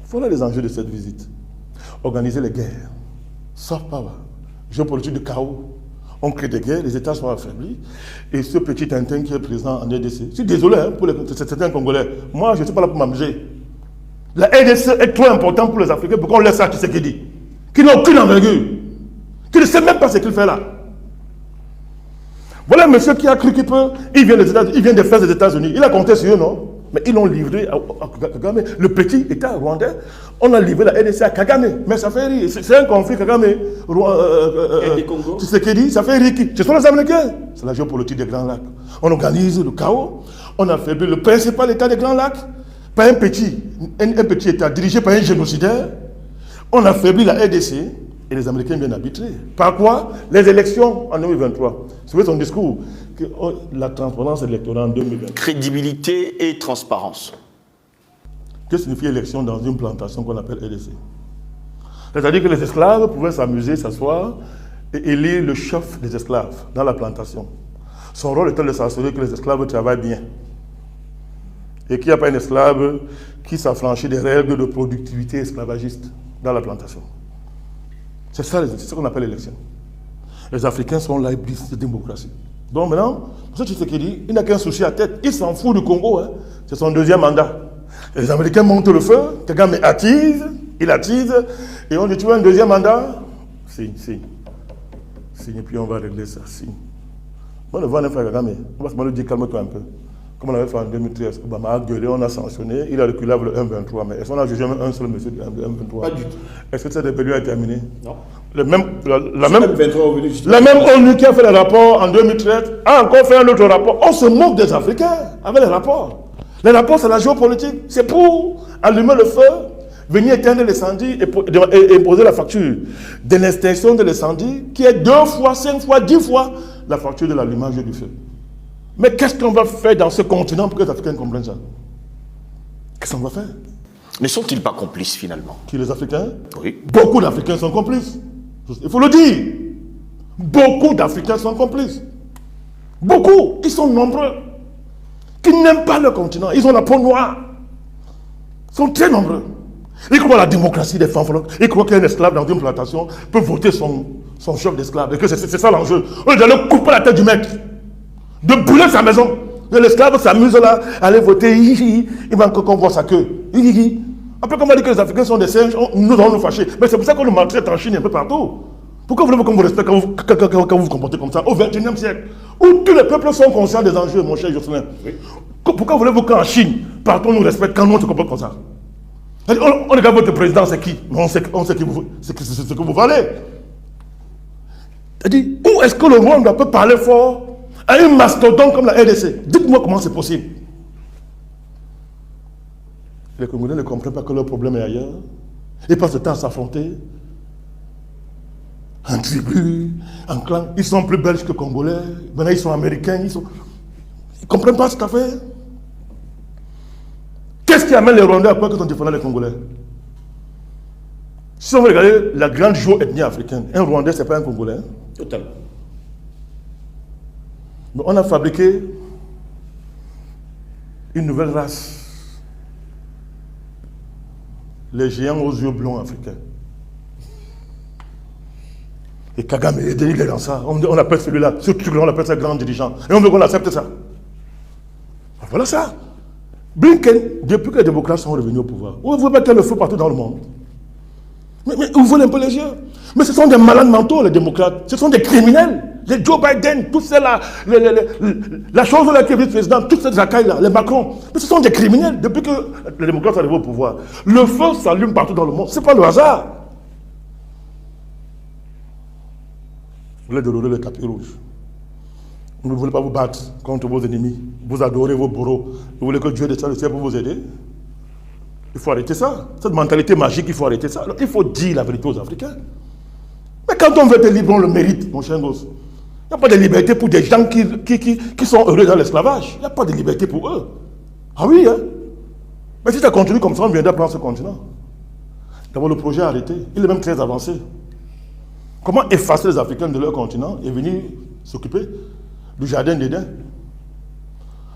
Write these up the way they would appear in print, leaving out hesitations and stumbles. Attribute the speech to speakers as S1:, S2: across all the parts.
S1: Voilà les enjeux de cette visite. Organiser les guerres, soft power, géopolitique de chaos. On crée des guerres, les États sont affaiblis. Et ce petit Tintin qui est présent en RDC, je suis désolé pour certains Congolais. Moi, je ne suis pas là pour m'amuser. La RDC est trop importante pour les Africains pour qu'on laisse ça à Tshisekedi, qui n'a aucune envergure, qui ne sait même pas ce qu'il fait là. Voilà un monsieur qui a cru qu'il peut, il vient des fesses des États-Unis. Il a compté sur eux, non? Mais ils l'ont livré à Kagame. Le petit État rwandais, on a livré la RDC à Kagame. Mais ça fait rire. C'est un conflit Kagame. Tshisekedi, ça fait rire qui? Ce sont les Américains. C'est la géopolitique des Grands Lacs. On organise le chaos. On a fait le principal État des Grands Lacs. Pas un petit État dirigé par un génocidaire. On a affaibli la RDC. Et les Américains viennent arbitrer. Par quoi? Les élections en 2023. C'est son discours. Que, la transparence électorale en 2023.
S2: Crédibilité et transparence.
S1: Que signifie élection dans une plantation qu'on appelle RDC? C'est-à-dire que les esclaves pouvaient s'amuser, s'asseoir et élire le chef des esclaves dans la plantation. Son rôle était de s'assurer que les esclaves travaillent bien. Et qu'il n'y a pas un esclave qui s'affranchit des règles de productivité esclavagiste dans la plantation. C'est ça, c'est ce qu'on appelle l'élection. Les Africains sont là, ils disent de démocratie. Donc maintenant, ce Tshisekedi, il n'a qu'un souci à tête. Il s'en fout du Congo. Hein. C'est son deuxième mandat. Les Américains montent le feu, Kagame attise, il attise, et on dit, tu veux un deuxième mandat? Signe. Signe, et puis on va régler ça. Signe. Moi, le voir frère Kagame, on va se dire, calme-toi un peu. Comme on avait fait en 2013, Obama a gueulé, on a sanctionné, il a reculé avec le 1-23, mais est-ce qu'on a jugé un seul monsieur du 1-23?
S3: Pas du tout.
S1: Est-ce que cette rébellion a terminé?
S3: Non.
S1: La même ONU qui a fait le rapport en 2013 a encore fait un autre rapport. On se moque des Africains avec les rapports. Les rapports, c'est la géopolitique. C'est pour allumer le feu, venir éteindre l'incendie et imposer la facture de l'extinction de l'incendie qui est 2 fois, 5 fois, 10 fois la facture de l'allumage du feu. Mais qu'est-ce qu'on va faire dans ce continent pour que les Africains comprennent ça? Qu'est-ce qu'on va faire?
S2: Ne sont-ils pas complices finalement?
S1: Qui, les Africains?
S2: Oui.
S1: Beaucoup d'Africains sont complices. Il faut le dire. Beaucoup d'Africains sont complices. Beaucoup. Ils sont nombreux. Qui n'aiment pas le continent. Ils ont la peau noire. Ils sont très nombreux. Ils croient à la démocratie des femmes. Ils croient qu'un esclave dans une plantation peut voter son chef d'esclave. Et que c'est ça l'enjeu. On est allé couper la tête du maître. De brûler sa maison. L'esclave s'amuse là, aller voter, il va encore qu'on voit sa queue. Après, comme on dit que les Africains sont des singes, nous allons nous fâcher. Mais c'est pour ça qu'on nous maltraite en Chine un peu partout. Pourquoi voulez-vous qu'on vous respecte quand vous vous comportez comme ça au XXIe siècle, où tous les peuples sont conscients des enjeux, mon cher Jocelyn? Oui. Pourquoi voulez-vous qu'en Chine, partout on nous respecte quand nous on se comporte comme ça? On regarde votre président, c'est qui? Mais on sait ce que vous valez. C'est-à-dire, où est-ce que le Rwanda peut parler fort à un mastodonte comme la RDC? Dites-moi comment c'est possible. Les Congolais ne comprennent pas que leur problème est ailleurs. Ils passent le temps à s'affronter. En tribu, en clan. Ils sont plus belges que Congolais. Maintenant, ils sont américains. Ils ne comprennent pas cette affaire. Qu'est-ce qui amène les Rwandais à croire qu'ils sont différents des Congolais? Si on veut regarder la grande géo-ethnie africaine, un Rwandais, ce n'est pas un Congolais.
S3: Totalement.
S1: Mais on a fabriqué une nouvelle race. Les géants aux yeux blonds africains. Et Kagame, il est dans ça. On appelle celui-là, ce truc-là, on appelle ça grand dirigeant. Et on veut qu'on accepte ça. Voilà ça. Blinken, depuis que les démocrates sont revenus au pouvoir, vous voulez mettre le feu partout dans le monde. Mais ouvrez un peu les yeux. Mais ce sont des malades mentaux, les démocrates. Ce sont des criminels. Les Joe Biden, tous ceux-là, la chose là qui est vice-président, toutes ces racailles-là, les Macron. Mais ce sont des criminels. Depuis que les démocrates sont arrivés au pouvoir, le feu s'allume partout dans le monde. Ce n'est pas le hasard. Vous voulez déroger le tapis rouge. Vous ne voulez pas vous battre contre vos ennemis. Vous adorez vos bourreaux. Vous voulez que Dieu descende du ciel pour vous aider. Il faut arrêter ça. Cette mentalité magique, il faut arrêter ça. Alors, il faut dire la vérité aux Africains. Mais quand on veut être libre, on le mérite, mon cher gosse. Il n'y a pas de liberté pour des gens qui sont heureux dans l'esclavage. Il n'y a pas de liberté pour eux. Ah oui, hein? Mais si ça continue comme ça, on viendra prendre ce continent. D'abord, le projet est arrêté. Il est même très avancé. Comment effacer les Africains de leur continent et venir s'occuper du jardin d'Éden?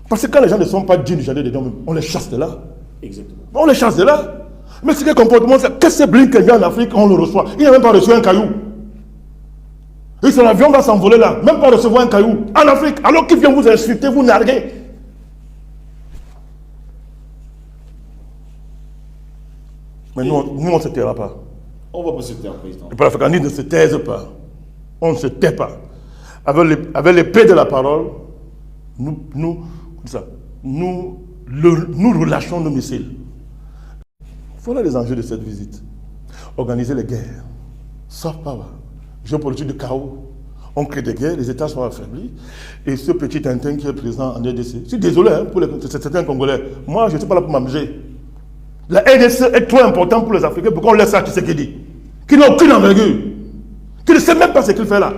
S1: Parce que quand les gens ne sont pas dignes du jardin d'Éden, on les chasse de là.
S3: Exactement.
S1: On les chasse de là. Mais c'est quel comportement? Qu'est-ce que c'est Blinken vient en Afrique, on le reçoit? Il n'a même pas reçu un caillou. Et son avion va s'envoler là, même pas recevoir un caillou. En Afrique, alors qu'il vient vous insulter, vous narguer. Mais nous, on ne se taira pas.
S2: On va pas se taire, président.
S1: Le panafricanisme ne se taise pas. On ne se tait pas. Avec l'épée de la parole, nous relâchons nos missiles. Voilà les enjeux de cette visite. Organiser les guerres. Soft power. Géopolitique de chaos. On crée des guerres, les États sont affaiblis. Et ce petit Tintin qui est présent en RDC, je suis désolé pour certains Congolais. Moi, je ne suis pas là pour m'amuser. La RDC est trop importante pour les Africains pour qu'on laisse ça à Tshisekedi, qui n'a aucune envergure, qui ne sait même pas ce qu'il fait là.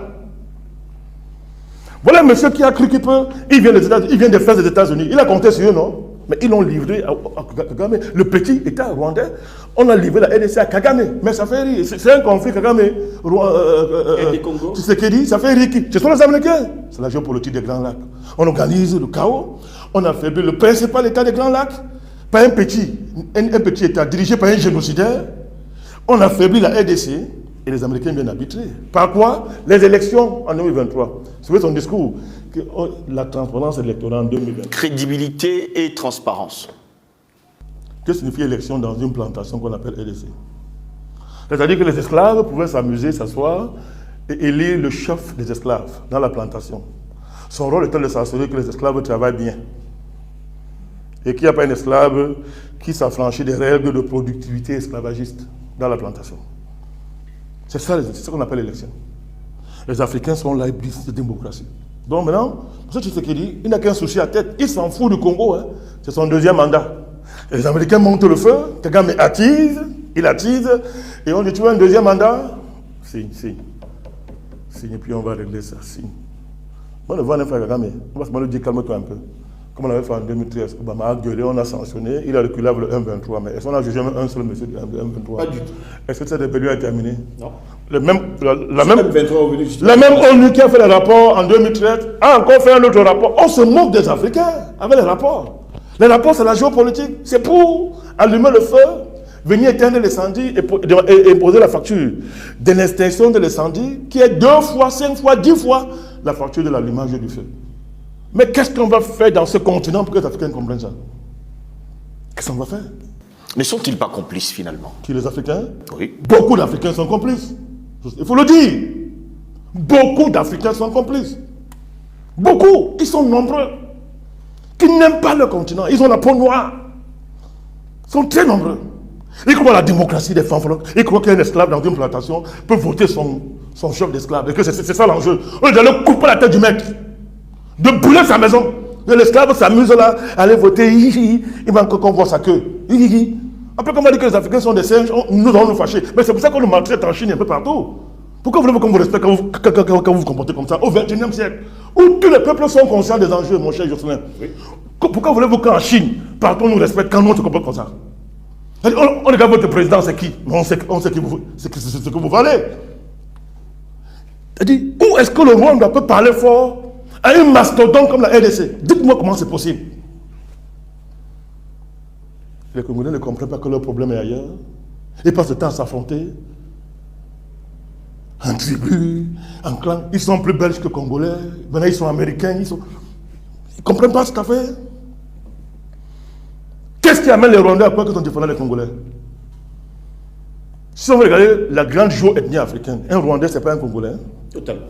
S1: Voilà un monsieur qui a cru qu'il peut, il vient des fesses des États-Unis, il a compté sur eux, non? Mais ils l'ont livré à Kagame. Le petit État rwandais, on a livré la RDC à Kagame. Mais ça fait rire. C'est un conflit Kagame. Tshisekedi, ça fait rire qui? Ce sont les Américains. C'est la géopolitique des Grands Lacs. On organise le chaos. On a fait le principal État des Grands Lacs. Pas un petit État dirigé par un génocidaire. On a affaibli la RDC et les Américains viennent arbitrer. Par quoi? Les élections en 2023. C'est son discours. La transparence électorale en 2023.
S2: Crédibilité et transparence.
S1: Que signifie élection dans une plantation qu'on appelle RDC? C'est-à-dire que les esclaves pouvaient s'amuser, s'asseoir et élire le chef des esclaves dans la plantation. Son rôle était de s'assurer que les esclaves travaillent bien. Et qu'il n'y a pas un esclave qui s'affranchit des règles de productivité esclavagiste dans la plantation. C'est ça qu'on appelle l'élection. Les Africains sont là, ils disent de démocratie. Donc maintenant, pour ce qui dit, il n'a qu'un souci à tête. Il s'en fout du Congo. Hein. C'est son deuxième mandat. Et les Américains montent le feu. Kagame attise, il attise. Et on dit, tu veux un deuxième mandat? Signe. Et puis on va régler ça. Signe. On ne voit pas Kagame. On va se dire, calme-toi un peu. Comme on avait fait en 2013, Obama a gueulé, on a sanctionné, il a reculé avec le 1,23. Mais est-ce qu'on a jugé un seul monsieur du 1,23? Pas du tout. Est-ce que cette rébellion est terminée? Non. La même ONU qui a fait le rapport en 2013 a encore fait un autre rapport. On se moque des Africains avec les rapports. Les rapports, c'est la géopolitique. C'est pour allumer le feu, venir éteindre l'incendie et poser la facture de l'extinction de l'incendie qui est 2 fois, 5 fois, 10 fois la facture de l'allumage du feu. Mais qu'est-ce qu'on va faire dans ce continent pour que les Africains comprennent ça? Qu'est-ce qu'on va faire?
S2: Ne sont-ils pas complices finalement?
S1: Qui, les Africains?
S2: Oui.
S1: Beaucoup d'Africains sont complices. Il faut le dire. Beaucoup d'Africains sont complices. Beaucoup. Ils sont nombreux. Qui n'aiment pas le continent. Ils ont la peau noire. Ils sont très nombreux. Ils croient à la démocratie des femmes. Ils croient qu'un esclave dans une plantation peut voter son chef d'esclave. Et que c'est ça l'enjeu. On est allé couper la tête du mec. De brûler sa maison. L'esclave s'amuse là, aller voter, il va encore qu'on voit sa queue. Après, comme on dit que les Africains sont des singes, nous allons nous fâcher. Mais c'est pour ça qu'on nous maltraite en Chine et un peu partout. Pourquoi voulez-vous qu'on vous respecte quand vous vous comportez comme ça au XXIe siècle, où tous les peuples sont conscients des enjeux, mon cher Jocelyn? Oui. Pourquoi voulez-vous qu'en Chine, partout on nous respecte quand nous on se comporte comme ça? On regarde votre président, c'est qui? On sait ce que vous valez. C'est-à-dire, où est-ce que le Rwanda peut parler fort à un mastodonte comme la RDC? Dites-moi comment c'est possible. Les Congolais ne comprennent pas que leur problème est ailleurs. Ils passent le temps à s'affronter. En tribu, en clan. Ils sont plus belges que Congolais. Maintenant, ils sont américains. Ils ne comprennent pas ce qu'a fait. Qu'est-ce qui amène les Rwandais à croire qu'ils sont différents des Congolais? Si on veut regarder la grande géo-ethnie africaine, un Rwandais, ce n'est pas un Congolais.
S2: Totalement.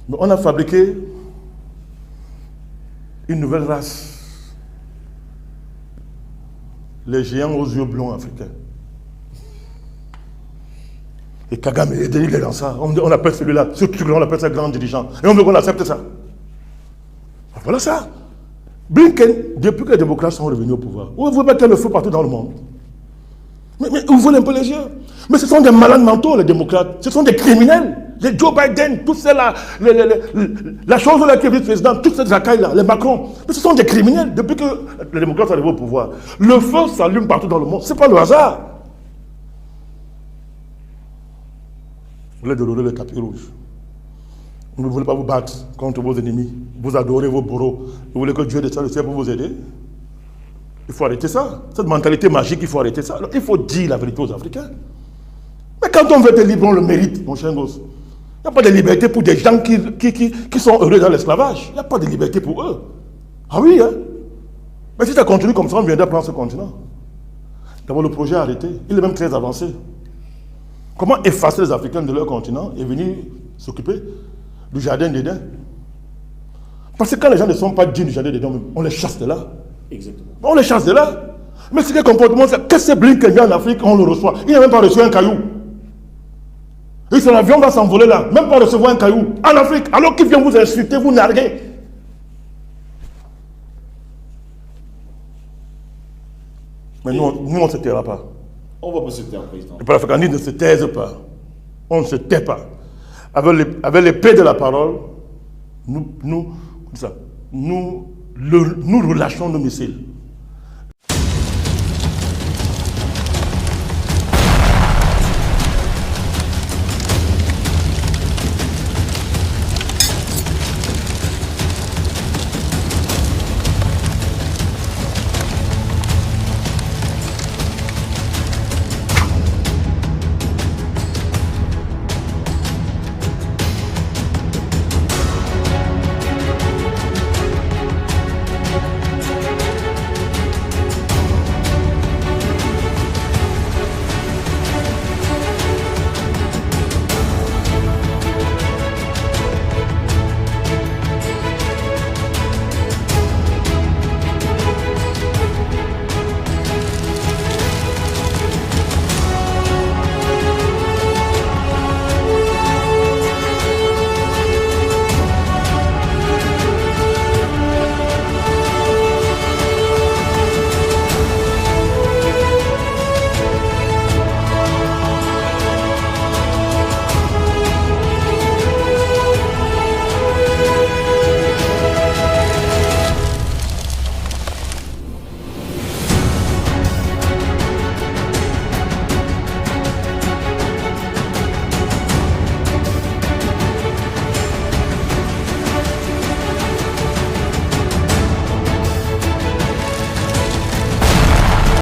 S1: Mais on a fabriqué une nouvelle race. Les géants aux yeux blonds africains. Et Kagame, il est dans ça. On appelle celui-là, ce truc-là, on appelle ça grand dirigeant. Et on veut qu'on accepte ça. Voilà ça. Blinken, depuis que les démocrates sont revenus au pouvoir, vous mettez le feu partout dans le monde. Mais ouvrez un peu les yeux. Mais ce sont des malades mentaux, les démocrates. Ce sont des criminels. Les Joe Biden, tout cela, la chose là qui est vice-président, toutes ces racailles-là, les Macron. Mais ce sont des criminels. Depuis que les démocrates sont arrivés au pouvoir, le feu s'allume partout dans le monde. Ce n'est pas le hasard. Vous voulez déroger le tapis rouge. Vous ne voulez pas vous battre contre vos ennemis. Vous adorez vos bourreaux. Vous voulez que Dieu descende du ciel pour vous aider. Il faut arrêter ça. Cette mentalité magique, il faut arrêter ça. Alors, il faut dire la vérité aux Africains. Mais quand on veut être libre, on le mérite, mon cher gosse. Il n'y a pas de liberté pour des gens qui sont heureux dans l'esclavage. Il n'y a pas de liberté pour eux. Ah oui, hein? Mais si ça continue comme ça, on viendra prendre ce continent. D'abord, le projet est arrêté. Il est même très avancé. Comment effacer les Africains de leur continent et venir s'occuper du jardin d'Éden? Parce que quand les gens ne sont pas dignes du jardin d'Éden, on les chasse de là.
S2: Exactement.
S1: On les chasse de là. Mais c'est quel comportement? Qu'est-ce que Blinken vient en Afrique, on le reçoit? Il n'a même pas reçu un caillou. Et son avion va s'envoler là, même pas recevoir un caillou. En Afrique, alors qu'il vient vous insulter, vous narguer. Mais nous, on ne se taira pas.
S2: On va pas se taire, président.
S1: Le panafricanisme ne se taise pas. On ne se tait pas. Avec l'épée de la parole, nous relâchons nos missiles.